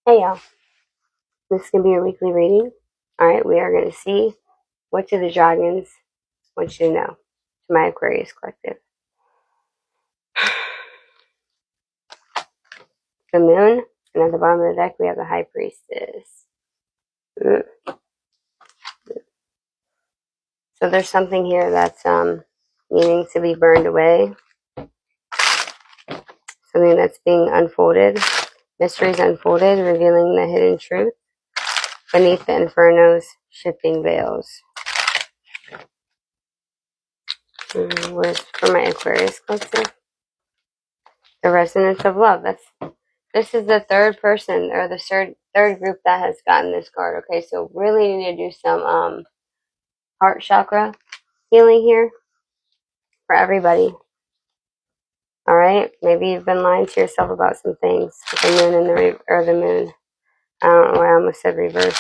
Hey y'all, this is going to be a weekly reading. Alright, we are going to see what do the dragons want you to know to my Aquarius collective. The moon, and at the bottom of the deck we have the high priestess. So there's something here that's needing to be burned away. Something that's being unfolded. Mysteries unfolded, revealing the hidden truth beneath the inferno's shifting veils. Where's for my Aquarius collective? The resonance of love. This is the third person or the third group that has gotten this card. Okay, so really need to do some heart chakra healing here for everybody. All right, maybe you've been lying to yourself about some things with the moon and the moon. I don't know why I almost said reverse.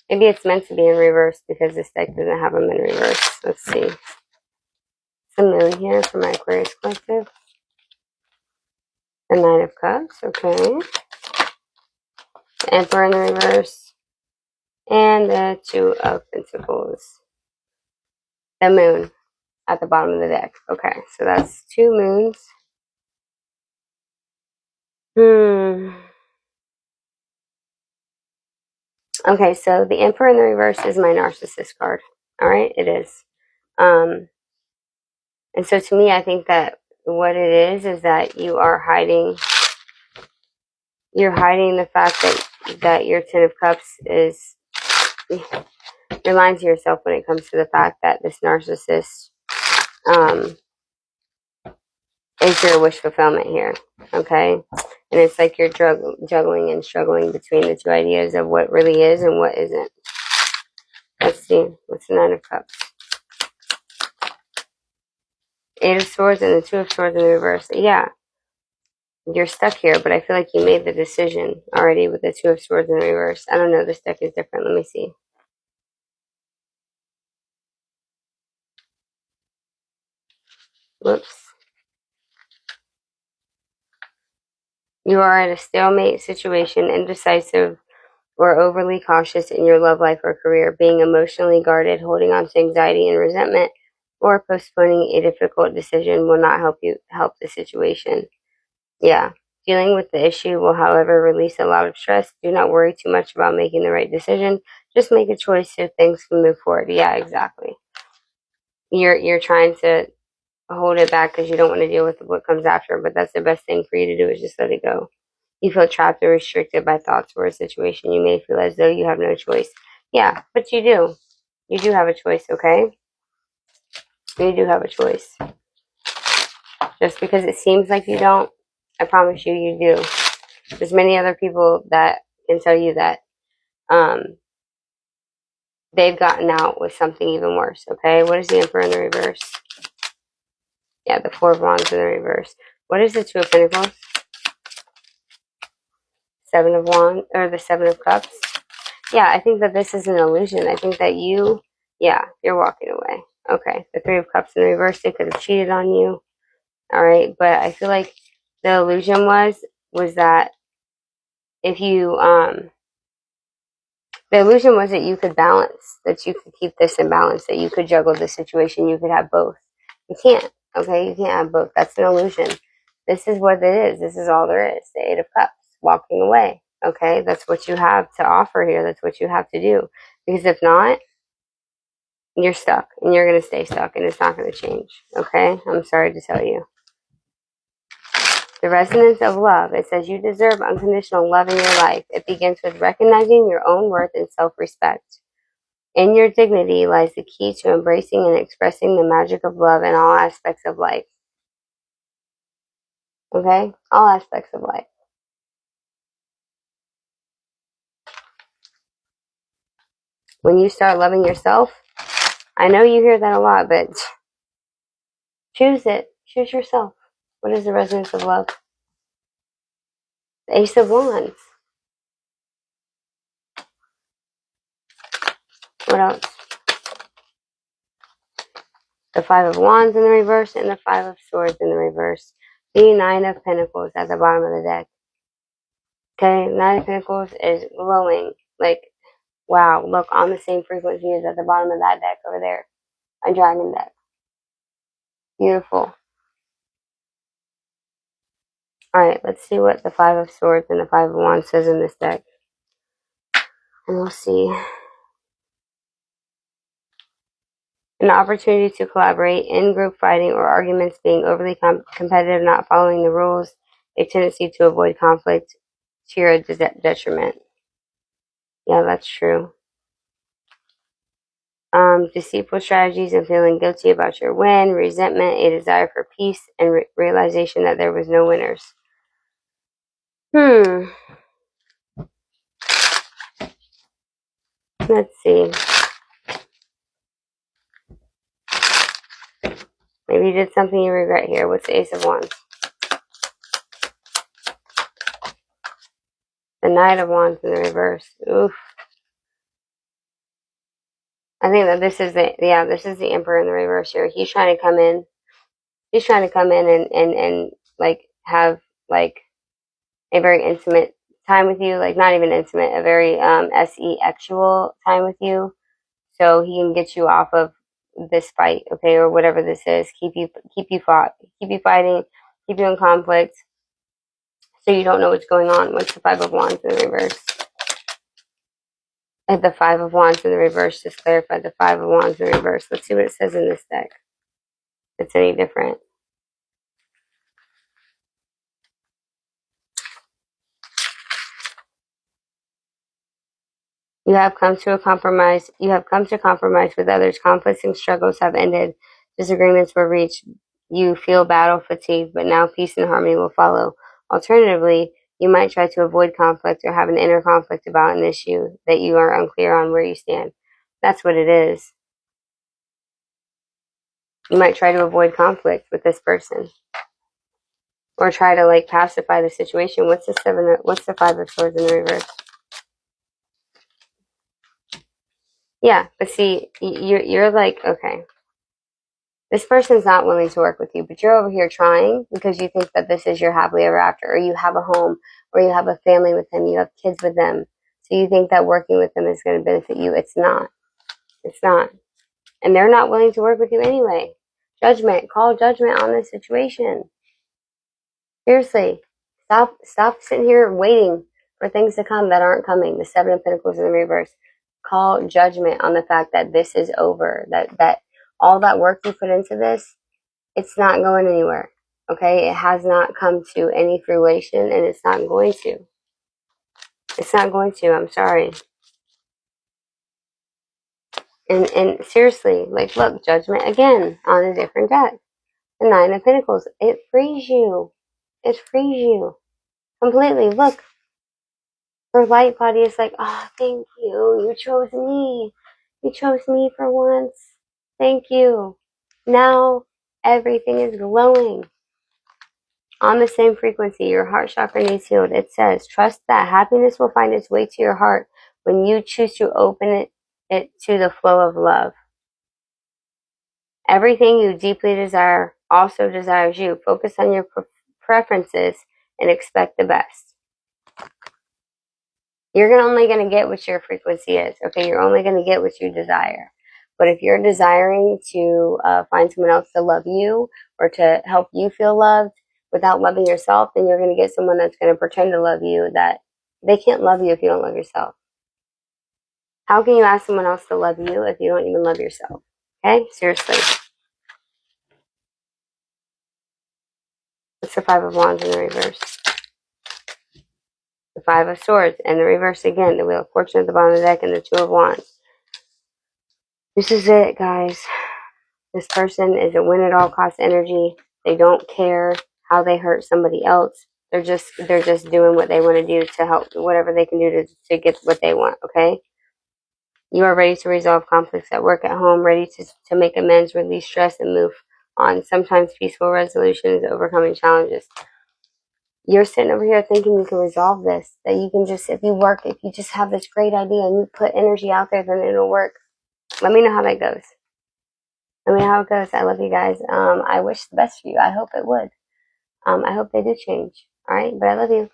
Maybe it's meant to be in reverse because this deck doesn't have them in reverse. Let's see. The moon here for my Aquarius collective. The Nine of Cups. Okay. The Emperor in the reverse. And the Two of Pentacles. The moon at the bottom of the deck. Okay, so that's two moons. Okay, so the Emperor in the reverse is my narcissist card. All right, it is. And so to me, I think that what it is that you are hiding. You're hiding the fact that your Ten of Cups is. You're lying to yourself when it comes to the fact that this narcissist is your wish fulfillment here, okay? And it's like you're juggling and struggling between the two ideas of what really is and what isn't. Let's see. What's the Nine of Cups? Eight of Swords and the Two of Swords in the reverse. Yeah, you're stuck here, but I feel like you made the decision already with the Two of Swords in the reverse. I don't know. This deck is different. Let me see. Whoops. You are at a stalemate situation, indecisive or overly cautious in your love life or career, being emotionally guarded, holding on to anxiety and resentment, or postponing a difficult decision will not help the situation. Yeah. Dealing with the issue will, however, release a lot of stress. Do not worry too much about making the right decision. Just make a choice so things can move forward. Yeah, exactly. You're trying to hold it back because you don't want to deal with what comes after, but that's the best thing for you to do is just let it go. You feel trapped or restricted by thoughts or a situation. You may feel as though you have no choice. Yeah, but you do. You do have a choice, okay? You do have a choice. Just because it seems like you don't, I promise you, you do. There's many other people that can tell you that they've gotten out with something even worse, okay? What is the Emperor in the reverse? Yeah, the Four of Wands in the reverse. What is the Two of Pentacles? Seven of Wands, or the Seven of Cups? Yeah, I think that this is an illusion. I think that you're walking away. Okay, the Three of Cups in the reverse, they could have cheated on you. All right, but I feel like the illusion was that if you, the illusion was that you could balance, that you could keep this in balance, that you could juggle the situation, you could have both. You can't, okay? You can't have both. That's an illusion. This is what it is. This is all there is. The Eight of Cups, walking away, okay? That's what you have to offer here. That's what you have to do. Because if not, you're stuck and you're going to stay stuck and it's not going to change, okay? I'm sorry to tell you. The resonance of love. It says you deserve unconditional love in your life. It begins with recognizing your own worth and self-respect. In your dignity lies the key to embracing and expressing the magic of love in all aspects of life. Okay? All aspects of life. When you start loving yourself, I know you hear that a lot, but choose it. Choose yourself. What is the resonance of love? The Ace of Wands. What else? The Five of Wands in the reverse and the Five of Swords in the reverse. The Nine of Pentacles at the bottom of the deck. Okay, Nine of Pentacles is glowing. Like, wow, look, on the same frequency as at the bottom of that deck over there. A dragon deck. Beautiful. Alright, let's see what the Five of Swords and the Five of Wands says in this deck. And we'll see. An opportunity to collaborate in group fighting or arguments, being overly competitive, not following the rules, a tendency to avoid conflict to your detriment. Yeah, that's true. Deceitful strategies and feeling guilty about your win, resentment, a desire for peace, and realization that there was no winners. Let's see. Maybe you did something you regret here. What's the Ace of Wands? The Knight of Wands in the reverse. Oof. I think that this is the Emperor in the reverse here. He's trying to come in. He's trying to come in and like have like a very intimate time with you. Like not even intimate, a very sexual time with you. So he can get you off of this fight, okay, or whatever this is. Keep you fighting, keep you in conflict, so you don't know what's going on. What's the Five of Wands in the reverse? And the Five of Wands in the reverse. Just clarify the Five of Wands in the reverse. Let's see what it says in this deck. If it's any different. You have come to compromise with others. Conflicts and struggles have ended. Disagreements were reached. You feel battle fatigued, but now peace and harmony will follow. Alternatively, you might try to avoid conflict or have an inner conflict about an issue that you are unclear on where you stand. That's what it is. You might try to avoid conflict with this person. Or try to like pacify the situation. What's the Five of Swords in the reverse? Yeah, but see, you're like, okay, this person's not willing to work with you, but you're over here trying because you think that this is your happily ever after, or you have a home, or you have a family with them, you have kids with them. So you think that working with them is going to benefit you. It's not. It's not. And they're not willing to work with you anyway. Judgment. Call judgment on this situation. Seriously. Stop sitting here waiting for things to come that aren't coming. The Seven of Pentacles in the reverse. Call judgment on the fact that this is over. That all that work you put into this, it's not going anywhere. Okay? It has not come to any fruition, and it's not going to. It's not going to. I'm sorry. And seriously, like, look, judgment again on a different deck. The Nine of Pentacles. It frees you. It frees you completely. Look, her light body is like, oh, thank you. You chose me. You chose me for once. Thank you. Now everything is glowing. On the same frequency, your heart chakra needs healed. It says, trust that happiness will find its way to your heart when you choose to open it to the flow of love. Everything you deeply desire also desires you. Focus on your preferences and expect the best. You're only going to get what your frequency is, okay? You're only going to get what you desire. But if you're desiring to find someone else to love you or to help you feel loved without loving yourself, then you're going to get someone that's going to pretend to love you, that they can't love you if you don't love yourself. How can you ask someone else to love you if you don't even love yourself? Okay? Seriously. It's the Five of Wands in the reverse. The Five of Swords and the reverse again. The Wheel of Fortune at the bottom of the deck and the Two of Wands. This is it, guys. This person is a win at all cost energy. They don't care how they hurt somebody else. They're just doing what they want to do to help, whatever they can do to get what they want, okay? You are ready to resolve conflicts at work, at home, ready to make amends, release stress, and move on. Sometimes peaceful resolution is overcoming challenges. You're sitting over here thinking you can resolve this, that you can just, if you just have this great idea and you put energy out there, then it'll work. Let me know how that goes. Let me know how it goes. I love you guys. I wish the best for you. I hope it would. I hope they do change. All right, but I love you.